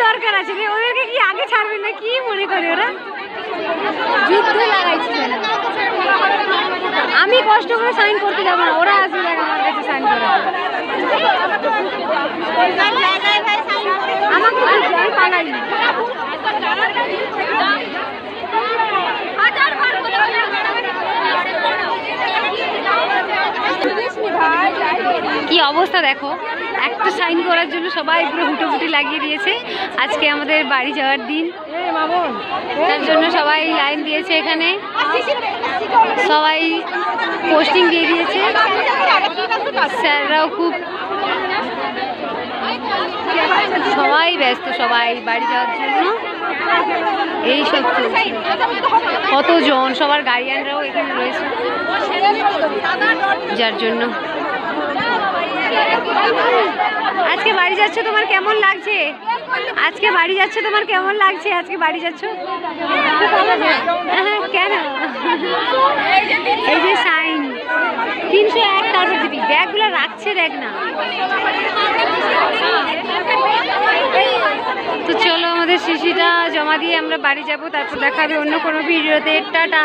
দরকার আছে রে? ওদেরকে কি আগে ছাড়বে না কি মনে করে ওরা? যুদ্ধ লাগাইছে যেন। আমি কষ্ট করে সাইন করতে যাবো না, ওরা আসবে দেখ আমার কাছে সাইন করে। আমাকে পালাই না। কি অবস্থা দেখো, একটা সাইন করার জন্য সবাই পুরো হুটোপুটি লাগিয়ে দিয়েছে। আজকে আমাদের বাড়ি যাওয়ার দিন, তার জন্য সবাই লাইন দিয়েছে এখানে, সবাই পোস্টিং দিয়ে দিয়েছে। স্যাররাও খুব সবাই ব্যস্ত, সবাই বাড়ি যাওয়ার জন্য এই সব চলছে। কতজন, সবার গার্ডিয়ানরাও এখানে রয়েছে, যার জন্য। আজকে বাড়ি যাচ্ছ, তোমার কেমন লাগছে? আজকে বাড়ি যাচ্ছ, তোমার কেমন লাগছে? আজকে বাড়ি যাচ্ছ কেন? এই যে সাইন 301, তারপর দিবি। ব্যাগগুলো রাখছে দেখ না। তো চলো আমাদের শিশিটা জমা দিয়ে আমরা বাড়ি যাব, তারপর দেখা হবে অন্য কোনো ভিডিওতে। টাটা।